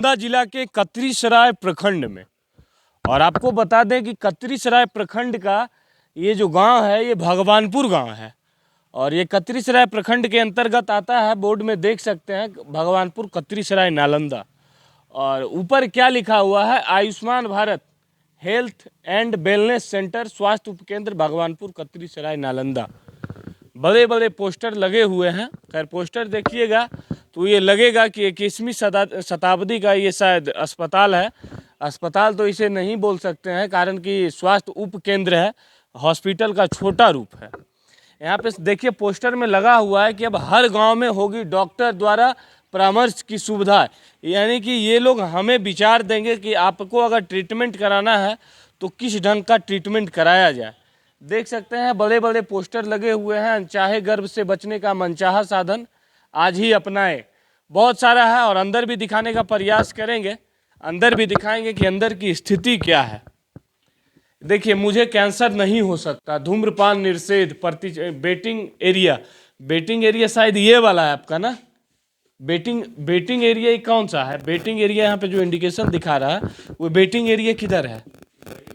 नालंदा जिला के कतरीसराय प्रखंड में। और आपको बता दें कि कतरीसराय प्रखंड का ये जो गांव है ये भगवानपुर गांव है और ये कतरीसराय प्रखंड के अंतर्गत आता है। बोर्ड में देख सकते हैं भगवानपुर कतरीसराय नालंदा। और ऊपर क्या लिखा हुआ है, Ayushman Bharat health and wellness centre स्वास्थ्य उपकेंद्र भगवानपुर कतरीसराय नालंदा। बड़े बड़े पोस्टर लगे हुए हैं। खैर पोस्टर देखिएगा तो ये लगेगा कि 21वीं शताब्दी का ये शायद अस्पताल है। अस्पताल तो इसे नहीं बोल सकते हैं कारण कि स्वास्थ्य उपकेंद्र है, हॉस्पिटल का छोटा रूप है। यहाँ पे देखिए पोस्टर में लगा हुआ है कि अब हर गांव में होगी डॉक्टर द्वारा परामर्श की सुविधा। यानी कि ये लोग हमें विचार देंगे कि आपको अगर ट्रीटमेंट कराना है तो किस ढंग का ट्रीटमेंट कराया जाए। देख सकते हैं बड़े बड़े पोस्टर लगे हुए हैं। अनचाहे गर्भ से बचने का मनचाहा साधन आज ही अपनाएं, बहुत सारा है और अंदर भी दिखाने का प्रयास करेंगे। अंदर भी दिखाएंगे कि अंदर की स्थिति क्या है। देखिए मुझे कैंसर नहीं हो सकता, धूम्रपान निषेध, बेटिंग एरिया शायद ये वाला है आपका ना। बेटिंग एरिया कौन सा है? बेटिंग एरिया यहाँ पे जो इंडिकेशन दिखा रहा है वो बेटिंग एरिया किधर है?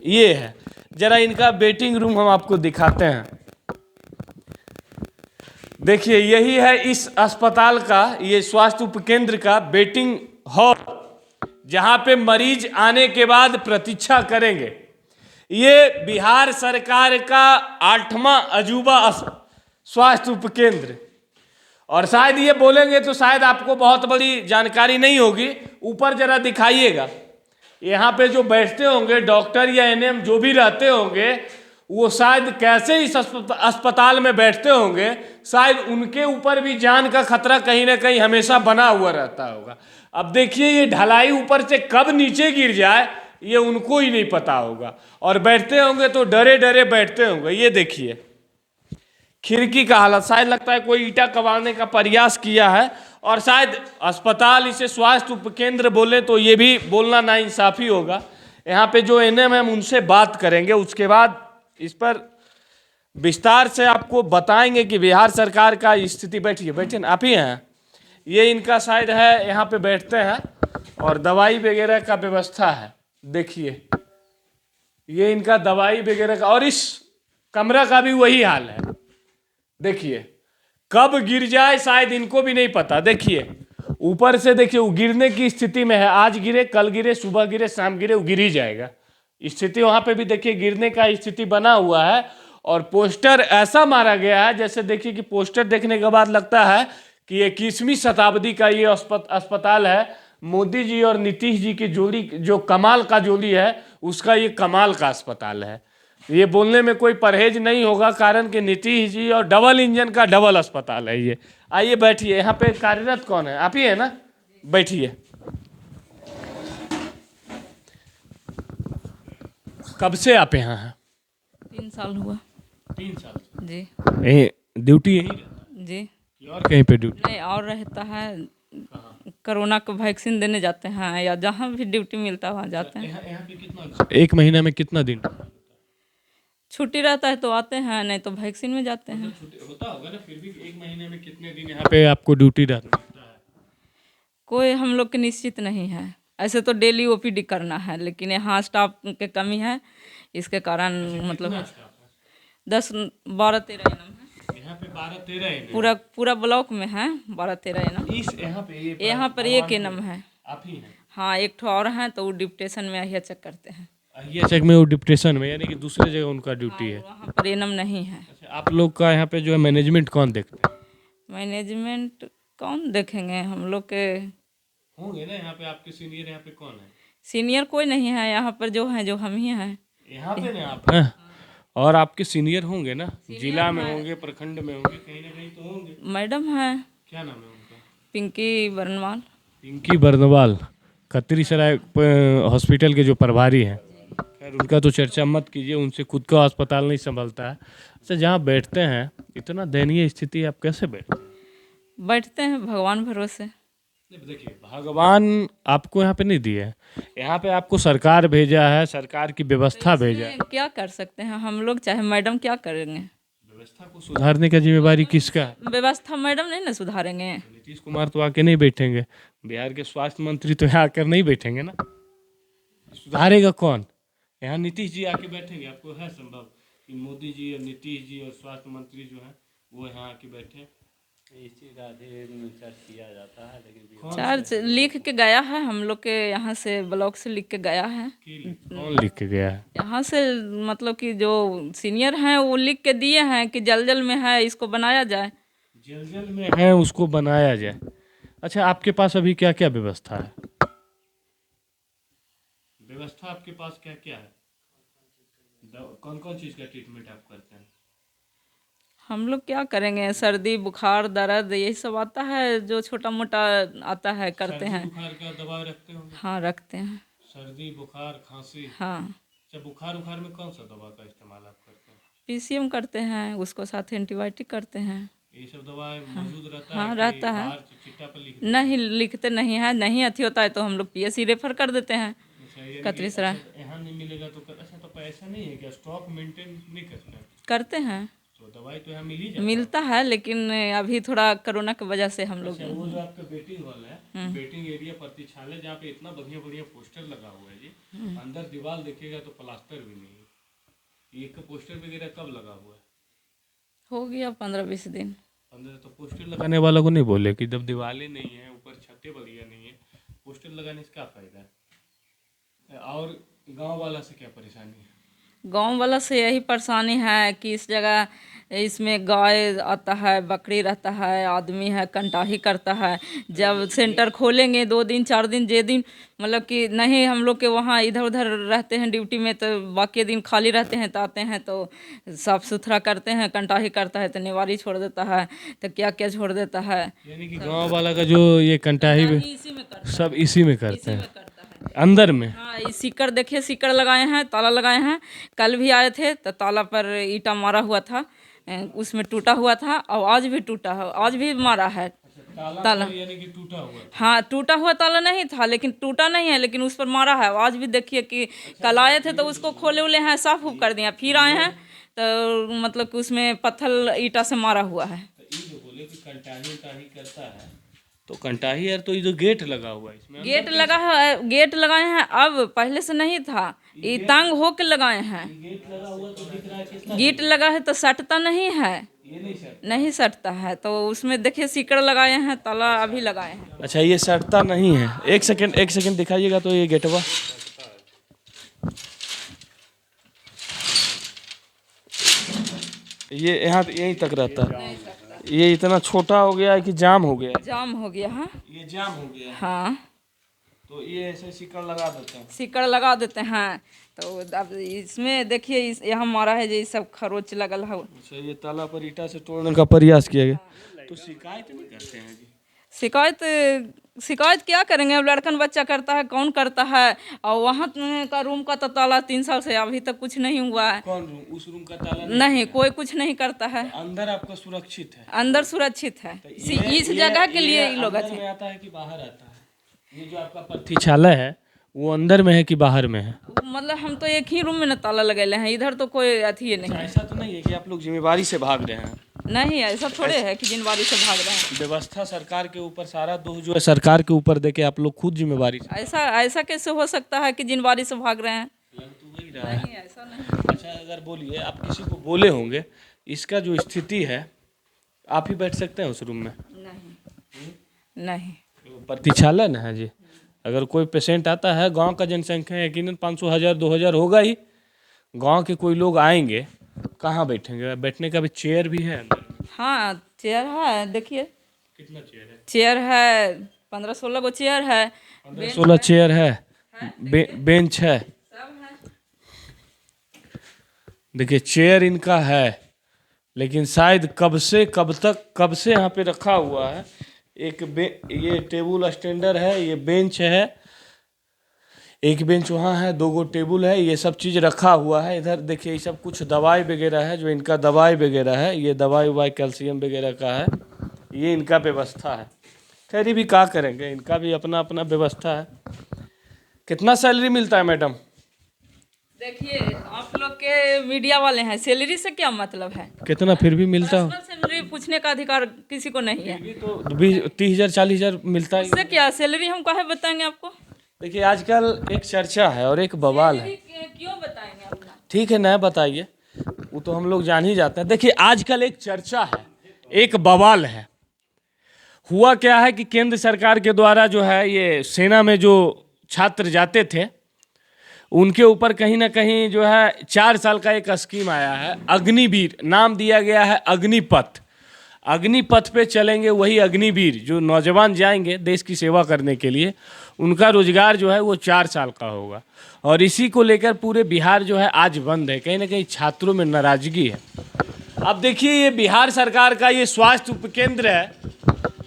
ये है। जरा इनका बेटिंग रूम हम आपको दिखाते हैं। देखिए यही है इस अस्पताल का, ये स्वास्थ्य उपकेंद्र का बेटिंग हॉल, जहां पे मरीज आने के बाद प्रतीक्षा करेंगे। ये बिहार सरकार का 8वां अजूबा स्वास्थ्य उपकेंद्र। और शायद ये बोलेंगे तो शायद आपको बहुत बड़ी जानकारी नहीं होगी। ऊपर जरा दिखाइएगा, यहाँ पे जो बैठते होंगे डॉक्टर या एनएम जो भी रहते होंगे वो शायद कैसे इस अस्पताल में बैठते होंगे, शायद उनके ऊपर भी जान का खतरा कहीं ना कहीं हमेशा बना हुआ रहता होगा। अब देखिए ये ढलाई ऊपर से कब नीचे गिर जाए ये उनको ही नहीं पता होगा। और बैठते होंगे तो डरे डरे बैठते होंगे। ये देखिए खिड़की का हालत, शायद लगता है कोई ईंटा कबाड़ने का प्रयास किया है। और शायद अस्पताल इसे स्वास्थ्य उपकेंद्र बोले तो ये भी बोलना नाइंसाफ़ी होगा। यहाँ पे जो एनएम है उनसे बात करेंगे, उसके बाद इस पर विस्तार से आपको बताएंगे कि बिहार सरकार का स्थिति। बैठिए ना, आप ही हैं। ये इनका शायद है, यहाँ पे बैठते हैं और दवाई वगैरह का व्यवस्था है। देखिए ये इनका दवाई वगैरह का, और इस कमरा का भी वही हाल है। देखिए कब गिर जाए शायद इनको भी नहीं पता। देखिए ऊपर से देखिए वो गिरने की स्थिति में है। आज गिरे, कल गिरे, सुबह गिरे, शाम गिरे, वो गिर ही जाएगा। स्थिति वहाँ पे भी देखिए गिरने का स्थिति बना हुआ है। और पोस्टर ऐसा मारा गया है जैसे देखिए कि पोस्टर देखने के बाद लगता है कि 21वीं शताब्दी का ये अस्पताल है। मोदी जी और नीतीश जी की जोड़ी, जो कमाल का जोड़ी है, उसका ये कमाल का अस्पताल है। ये बोलने में कोई परहेज नहीं होगा कारण कि नीतीश जी और डबल इंजन का डबल अस्पताल है ये। आइए बैठिए। यहाँ पे कार्यरत कौन है? आप ही है ना, बैठिए। कब से आप यहाँ हैं? 3 साल हुआ। 3 साल जी। ड्यूटी यही जी। और कहीं पे ड्यूटी? नहीं, और रहता है कोरोना को वैक्सीन देने जाते हैं या जहाँ भी ड्यूटी मिलता है वहाँ जाते हैं। यहाँ पे कितना, एक महीना में कितना दिन छुट्टी रहता है तो आते हैं, नहीं तो वैक्सीन में जाते हैं। होता होगा ना, फिर भी एक महीने में कितने दिन यहाँ पे आपको ड्यूटी रहता है? कोई हम लोग के निश्चित नहीं है। ऐसे तो डेली ओपीडी करना है, लेकिन यहाँ स्टाफ की कमी है, इसके कारण मतलब 10, 12, 13 एनम है। यहाँ पे 12, 13 एनम पूरा ब्लॉक में है 12, 13 एनम। यहाँ पर 1 एनम है। आप ही हैं? हाँ, एक ठो और है तो वो डिप्टेशन में अहिया चेक करते हैं। अहिया चेक में, वो डिप्टेशन में, यानी कि दूसरे जगह उनका ड्यूटी है। वहाँ पर एनम नहीं है। अच्छा, आप लोग का यहाँ पे जो है मैनेजमेंट कौन देखते हैं? मैनेजमेंट कौन देखेंगे, हम लोग के होंगे ना यहाँ पे। आपके सीनियर यहाँ पे कौन है? सीनियर कोई नहीं है यहाँ पर, जो है जो हम ही हैं यहाँ पे ना आप हैं। और आपके सीनियर होंगे ना, जिला में होंगे, प्रखंड में होंगे, कहीं ना कहीं तो होंगे। मैडम है, क्या नाम है उनका? पिंकी बरनवाल। पिंकी बरनवाल कतरीसराय हॉस्पिटल के जो प्रभारी हैं। खैर उनका तो चर्चा मत कीजिए, उनसे खुद का अस्पताल नहीं संभलता है। अच्छा, जहाँ बैठते हैं इतना दयनीय स्थिति, आप कैसे बैठते हैं भगवान भरोसे। देखिए भगवान आपको यहाँ पे नहीं दिए, यहाँ पे आपको सरकार भेजा है, सरकार की व्यवस्था भेजा है। क्या कर सकते हैं हम लोग, चाहे मैडम क्या करेंगे? व्यवस्था को सुधारने का जिम्मेवारी किसका है? व्यवस्था मैडम नहीं ना सुधारेंगे। नीतीश कुमार तो आके नहीं बैठेंगे, बिहार के स्वास्थ्य मंत्री तो यहाँ आकर नहीं बैठेंगे ना, सुधारेगा कौन? यहाँ नीतीश जी आके बैठेंगे? आपको है संभव कि मोदी जी और नीतीश जी और स्वास्थ्य मंत्री जो हैं वो यहाँ आके बैठे? इसी का भी चर्च किया जाता है, लेकिन चार्ज लिख के गया है, हम लोग के यहाँ से ब्लॉक से लिख के गया है। कौन लिख के गया है? यहाँ से मतलब कि जो सीनियर हैं वो लिख के दिए हैं कि जल में है, इसको बनाया जाए। जल में है, उसको बनाया जाए। अच्छा, आपके पास अभी क्या क्या व्यवस्था है? व्यवस्था आपके पास क्या क्या है? कौन कौन चीज़ का ट्रीटमेंट आप करते हैं? हम लोग क्या करेंगे, सर्दी बुखार दर्द यही सब आता है, जो छोटा मोटा आता है करते हैं। बुखार का दवा रखते होंगे? हाँ रखते हैं। सर्दी बुखार खांसी? हाँ अच्छा, बुखार में कौन सा दवा का इस्तेमाल आप करते हैं? पीसीएम करते हैं, उसको साथ एंटीबायोटिक करते हैं। ये सब दवा मौजूद रहता हाँ है? रहता है। बाहर से चिट्टा पर लिख नहीं लिखते नहीं है, नहीं अथी होता है तो हम लोग पीएससी रेफर कर देते हैं। अच्छा, यानी कि कतरीसरा अच्छा, यहाँ नहीं मिलेगा तो अच्छा, तो पैसा नहीं है क्या? स्टॉक मेंटेन नहीं करते हैं? करते हैं, तो दवाई तो यहाँ मिल ही जाता मिलता है, लेकिन अभी थोड़ा कोरोना की वजह से हम लोग है। वो जो आपका वेटिंग हॉल है, वेटिंग एरिया प्रतीक्षालय, जहाँ पे इतना बढ़िया बढ़िया पोस्टर लगा हुआ है जी, अंदर दीवार देखिएगा तो प्लास्टर भी नहीं है। ये पोस्टर वगैरह कब लगा हुआ है? हो गया 15-20 दिन। अंदर तो पोस्टर लगाने वालों को नहीं बोले कि जब दीवारें नहीं है, ऊपर छतें बढ़िया नहीं है, पोस्टर लगाने से क्या फायदा है? और गांव वाला से क्या परेशानी है? गांव वाला से यही परेशानी है कि इस जगह इसमें गाय आता है, बकरी रहता है, आदमी है कंटाही करता है। जब सेंटर खोलेंगे 2 दिन 4 दिन जे दिन मतलब कि नहीं, हम लोग के वहाँ इधर उधर रहते हैं ड्यूटी में, तो बाकी दिन खाली रहते हैं तो आते हैं तो साफ़ सुथरा करते हैं। कंटाही करता है तो निवारी छोड़ देता है, तो क्या क्या छोड़ देता है। यानी कि गांव वाला का जो ये कंटाही इसी में करता सब इसी में करते है, हैं करता है। अंदर में? हाँ ये सीकड़ देखिए, सीकड़ लगाए हैं, ताला लगाए हैं। कल भी आए थे तो ताला पर ईंटा मारा हुआ था, उसमें टूटा हुआ था, और आज भी टूटा है, आज भी मारा है ताला। यानी कि टूटा हुआ है? हाँ टूटा हुआ ताला नहीं था, लेकिन टूटा नहीं है, लेकिन उस पर मारा है। आज भी देखिए कि कल आए थे तो उसको खोले उले हैं, साफ उफ कर दिया, फिर आए हैं तो मतलब कि उसमें पत्थर ईंटा से मारा हुआ है। तो ये जो बोले कि कंटाही करता है, तो कंटाही यार, तो ये जो गेट लगा हुआ है इसमें गेट लगा है, गेट लगाए हैं, अब पहले से नहीं था, ये तंग होके लगाए हैं। गेट लगा हुआ तो दिख रहा है कितना? गेट लगा है तो सटता नहीं है, ये नहीं सर? नहीं सटता है, तो उसमें देखिए सीकड़ लगाए हैं, ताला अभी लगाए हैं। अच्छा, ये सटता नहीं है? एक सेकंड दिखाइएगा तो ये गेटवा। ये यहाँ यहीं तक रहता है? ये इतना छोटा हो गया है कि जाम हो गया है? जाम हो गया है। ये जाम हो गया है? हाँ तो ये ऐसे सिक्कड़ लगा देते हैं? सीकड़ लगा देते हैं, तो अब इसमें देखिए यहाँ मारा है, ये सब खरोच लगल है। अच्छा, ये ताला पर ईंटा से तोड़ने का प्रयास किया गया, तो शिकायत नहीं करते हैं जी? शिकायत क्या करेंगे, अब लड़कन बच्चा करता है, कौन करता है। और वहाँ का रूम का तो ताला 3 साल से अभी तक कुछ नहीं हुआ है। कौन रूम? उस रूम का ताला नहीं, कोई कुछ नहीं करता है। अंदर आपका सुरक्षित है? अंदर सुरक्षित है, इस जगह के लिए ये लोग अंदर में आता है कि बाहर आता है? ये जो आपका प्रतीक्षालय है वो अंदर में है कि बाहर में है? मतलब हम तो एक ही रूम में ना ताला लगेले हैं, इधर तो कोई अथी नहीं। ऐसा तो नहीं है कि आप लोग जिम्मेवारी से भाग रहे हैं? नहीं ऐसा थोड़े है कि जिम्मेवारी से भाग रहे हैं। व्यवस्था सरकार के ऊपर, सारा दोष जो है सरकार के ऊपर देके आप लोग खुद जिम्मेवारी से? ऐसा कैसे हो सकता है कि जिम्मेवारी से भाग रहे हैं? लग तो वही रहा है। नहीं ऐसा नहीं। अच्छा, अगर बोलिए, आप किसी को बोले होंगे इसका जो स्थिति है, आप ही बैठ सकते हैं उस रूम में? नहीं नहीं। प्रतीक्षालय ना है जी, अगर कोई पेशेंट आता है, गांव का जनसंख्या यकीनन 500 1000 2000 होगा ही, गांव के कोई लोग आएंगे, कहाँ बैठेंगे? बैठने का भी चेयर भी है अंदर? हाँ चेयर है, देखिए कितना चेयर है? चेयर है, 15-16 गो चेयर है, 15-16 चेयर है, बेंच है। सब है। देखिए चेयर इनका है, लेकिन शायद कब से यहाँ पे रखा हुआ है। ये टेबल स्टैंडर है, ये बेंच है, एक बेंच वहाँ है, 2 गो टेबल है, ये सब चीज़ रखा हुआ है। इधर देखिए ये सब कुछ दवाई वगैरह है, जो इनका दवाई वगैरह है, ये दवाई उवाई कैल्शियम वगैरह का है, ये इनका व्यवस्था है। खैर ये भी क्या करेंगे, इनका भी अपना अपना व्यवस्था है। कितना सैलरी मिलता है मैडम? देखिए, आप लोग के मीडिया वाले हैं, सैलरी से क्या मतलब है? कितना फिर भी मिलता हो? पर्सनल सैलरी पूछने का अधिकार किसी को नहीं है। ये तो 30,000 40,000 मिलता है। उससे क्या सैलरी हम काहे बताएंगे आपको? देखिए आजकल एक चर्चा है और एक बवाल है। क्यों बताएंगे अपना? ठीक है, नया बताइए, वो तो हम लोग जान ही जाते हैं। देखिए आजकल एक चर्चा है, एक बवाल है। हुआ क्या है कि केंद्र सरकार के द्वारा जो है ये सेना में जो छात्र जाते थे उनके ऊपर कहीं ना कहीं जो है 4 साल का एक स्कीम आया है, अग्निवीर नाम दिया गया है। अग्निपथ, अग्निपथ पे चलेंगे वही अग्निवीर, जो नौजवान जाएंगे देश की सेवा करने के लिए, उनका रोजगार जो है वो 4 साल का होगा। और इसी को लेकर पूरे बिहार जो है आज बंद है। कहीं ना कहीं छात्रों में नाराजगी है। अब देखिए ये बिहार सरकार का ये स्वास्थ्य उपकेंद्र है,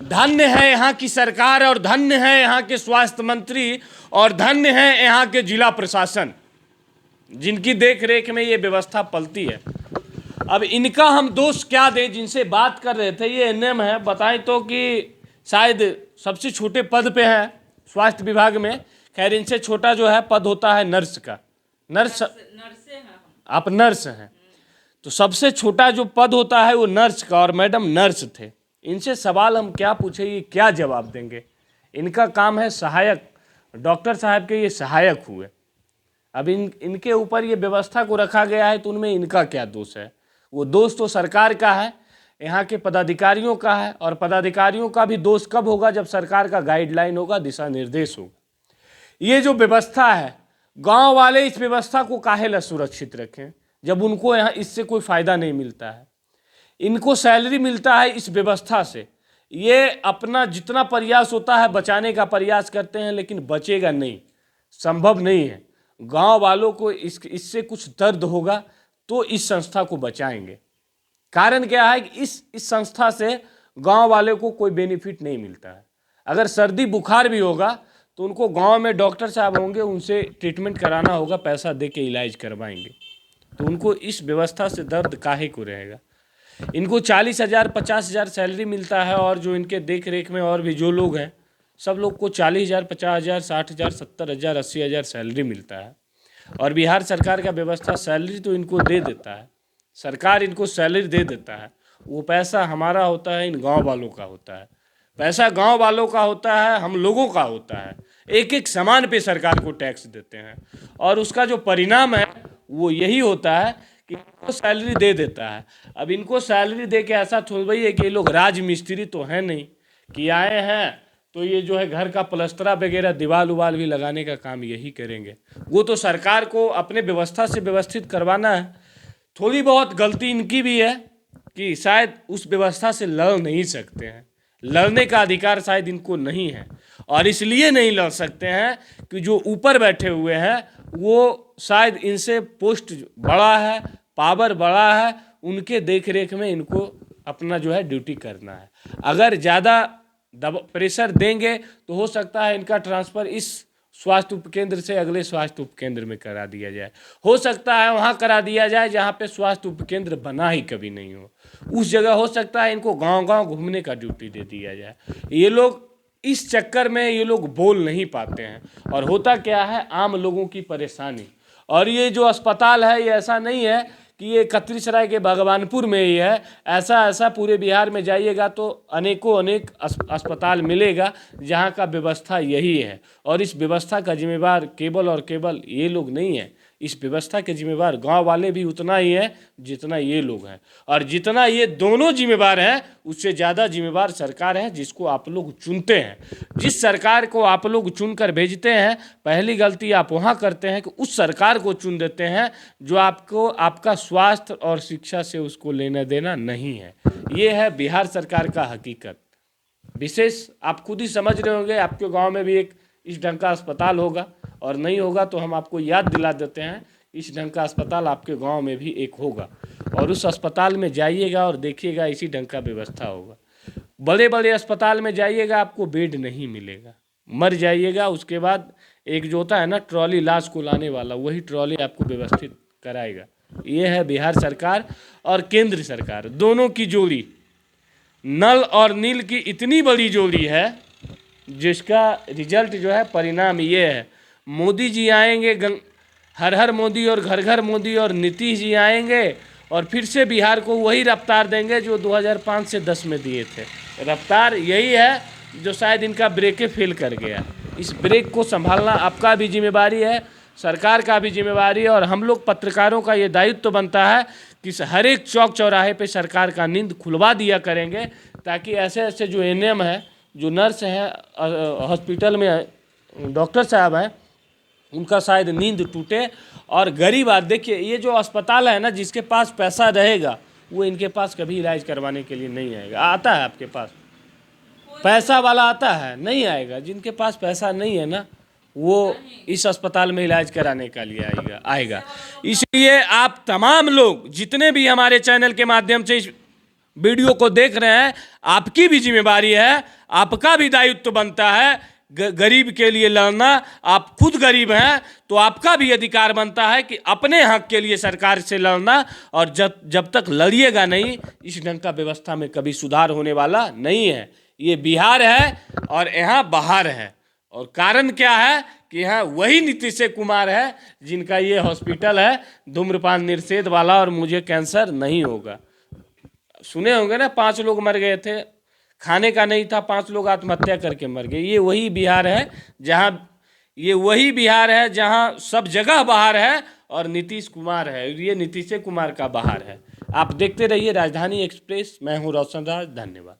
धन्य है यहाँ की सरकार और धन्य है यहाँ के स्वास्थ्य मंत्री और धन्य है यहाँ के जिला प्रशासन, जिनकी देख रेख में ये व्यवस्था पलती है। अब इनका हम दोष क्या दें? जिनसे बात कर रहे थे ये एनएम है, बताएं तो कि शायद सबसे छोटे पद पे हैं स्वास्थ्य विभाग में। खैर इनसे छोटा जो है पद होता है नर्स का। नर्स, नर्से हैं हम। आप नर्स हैं, तो सबसे छोटा जो पद होता है वो नर्स का, और मैडम नर्स थे। इनसे सवाल हम क्या पूछे, ये क्या जवाब देंगे? इनका काम है सहायक, डॉक्टर साहब के ये सहायक हुए। अब इनके ऊपर ये व्यवस्था को रखा गया है, तो उनमें इनका क्या दोष है? वो दोष तो सरकार का है, यहाँ के पदाधिकारियों का है। और पदाधिकारियों का भी दोष कब होगा? जब सरकार का गाइडलाइन होगा, दिशा निर्देश होगा। ये जो व्यवस्था है, गांव वाले इस व्यवस्था को काहे ला सुरक्षित रखें जब उनको यहाँ इससे कोई फायदा नहीं मिलता है? इनको सैलरी मिलता है इस व्यवस्था से। ये अपना जितना प्रयास होता है बचाने का प्रयास करते हैं, लेकिन बचेगा नहीं, संभव नहीं है। गांव वालों को इससे कुछ दर्द होगा तो इस संस्था को बचाएंगे। कारण क्या है कि इस संस्था से गांव वाले को कोई बेनिफिट नहीं मिलता है। अगर सर्दी बुखार भी होगा तो उनको गांव में डॉक्टर साहब होंगे, उनसे ट्रीटमेंट कराना होगा, पैसा दे के इलाज करवाएंगे। तो उनको इस व्यवस्था से दर्द काहे को रहेगा? इनको 40,000 50,000 सैलरी मिलता है, और जो इनके देख रेख में और भी जो लोग हैं सब लोग को 40,000 50,000 60,000 70,000 80,000 सैलरी मिलता है। और बिहार सरकार का व्यवस्था सैलरी तो इनको दे देता है, सरकार इनको सैलरी दे देता है। वो पैसा हमारा होता है, इन गांव वालों का होता है। पैसा गांव वालों का होता है, हम लोगों का होता है। एक एक सामान पे सरकार को टैक्स देते हैं, और उसका जो परिणाम है वो यही होता है कि इनको सैलरी दे देता है। अब इनको सैलरी दे के ऐसा थोड़ी है कि ये लोग राज मिस्त्री तो है नहीं कि आए हैं तो ये जो है घर का प्लस्तरा वगैरह दीवार उवाल भी लगाने का काम यही करेंगे। वो तो सरकार को अपने व्यवस्था से व्यवस्थित करवाना है। थोड़ी बहुत गलती इनकी भी है कि शायद उस व्यवस्था से लड़ नहीं सकते हैं, लड़ने का अधिकार शायद इनको नहीं है। और इसलिए नहीं लड़ सकते हैं कि जो ऊपर बैठे हुए हैं वो शायद इनसे पोस्ट बड़ा है, पावर बड़ा है, उनके देख रेख में इनको अपना जो है ड्यूटी करना है। अगर ज़्यादा प्रेशर देंगे तो हो सकता है इनका ट्रांसफ़र इस स्वास्थ्य उपकेंद्र से अगले स्वास्थ्य उपकेंद्र में करा दिया जाए। हो सकता है वहाँ करा दिया जाए जहाँ पे स्वास्थ्य उपकेंद्र बना ही कभी नहीं हो। उस जगह हो सकता है इनको गांव-गांव घूमने का ड्यूटी दे दिया जाए। ये लोग इस चक्कर में ये लोग बोल नहीं पाते हैं, और होता क्या है, आम लोगों की परेशानी। और ये जो अस्पताल है ये ऐसा नहीं है कि ये खत्रीसराय के भगवानपुर में ही है। ऐसा पूरे बिहार में जाइएगा तो अनेक अस्पताल मिलेगा जहाँ का व्यवस्था यही है। और इस व्यवस्था का जिम्मेवार केवल और केवल ये लोग नहीं है, इस व्यवस्था के जिम्मेवार गांव वाले भी उतना ही है जितना ये लोग हैं। और जितना ये दोनों जिम्मेवार हैं उससे ज़्यादा जिम्मेवार सरकार है जिसको आप लोग चुनते हैं। जिस सरकार को आप लोग चुनकर भेजते हैं, पहली गलती आप वहाँ करते हैं कि उस सरकार को चुन देते हैं जो आपको आपका स्वास्थ्य और शिक्षा से उसको लेना देना नहीं है। ये है बिहार सरकार का हकीकत। विशेष आप खुद ही समझ रहे होंगे, आपके गाँव में भी एक इस ढंग का अस्पताल होगा, और नहीं होगा तो हम आपको याद दिला देते हैं, इस ढंग का अस्पताल आपके गांव में भी एक होगा। और उस अस्पताल में जाइएगा और देखिएगा इसी ढंग का व्यवस्था होगा। बड़े बड़े अस्पताल में जाइएगा आपको बेड नहीं मिलेगा, मर जाइएगा, उसके बाद एक जो होता है ना ट्रॉली लाश को लाने वाला, वही ट्रॉली आपको व्यवस्थित कराएगा। ये है बिहार सरकार और केंद्र सरकार दोनों की जोड़ी, नल और नील की इतनी बड़ी जोड़ी है जिसका रिजल्ट जो है परिणाम ये है। मोदी जी आएंगे हर हर मोदी और घर घर मोदी और नीतीश जी आएंगे और फिर से बिहार को वही रफ्तार देंगे जो 2005 से 10 में दिए थे। रफ्तार यही है जो शायद इनका ब्रेक फेल कर गया। इस ब्रेक को संभालना आपका भी जिम्मेवारी है, सरकार का भी जिम्मेवारी है, और हम लोग पत्रकारों का ये दायित्व तो बनता है कि हर एक चौक चौराहे पे सरकार का नींद खुलवा दिया करेंगे, ताकि ऐसे ऐसे जो एनएम है, जो नर्स हैं, हॉस्पिटल में डॉक्टर साहब हैं, उनका शायद नींद टूटे। और गरीब आदमी, देखिए ये जो अस्पताल है ना, जिसके पास पैसा रहेगा वो इनके पास कभी इलाज करवाने के लिए नहीं आएगा। आता है आपके पास पैसा वाला आता है? नहीं आएगा। जिनके पास पैसा नहीं है ना, वो इस अस्पताल में इलाज कराने के लिए आएगा। इसलिए आप तमाम लोग जितने भी हमारे चैनल के माध्यम से इस वीडियो को देख रहे हैं, आपकी भी जिम्मेवारी है, आपका भी दायित्व बनता है गरीब के लिए लड़ना। आप खुद गरीब हैं तो आपका भी अधिकार बनता है कि अपने हक के लिए सरकार से लड़ना, और जब तक लड़िएगा नहीं, इस ढंग का व्यवस्था में कभी सुधार होने वाला नहीं है। ये बिहार है और यहाँ बाहर है, और कारण क्या है कि यहाँ वही नीतीश कुमार है जिनका ये हॉस्पिटल है धूम्रपान निषेध वाला, और मुझे कैंसर नहीं होगा। सुने होंगे ना, 5 लोग मर गए थे, खाने का नहीं था, 5 लोग आत्महत्या करके मर गए। ये वही बिहार है जहाँ सब जगह बाहर है और नीतीश कुमार है, ये नीतीश कुमार का बाहर है। आप देखते रहिए राजधानी एक्सप्रेस। मैं हूँ रोशन राज, धन्यवाद।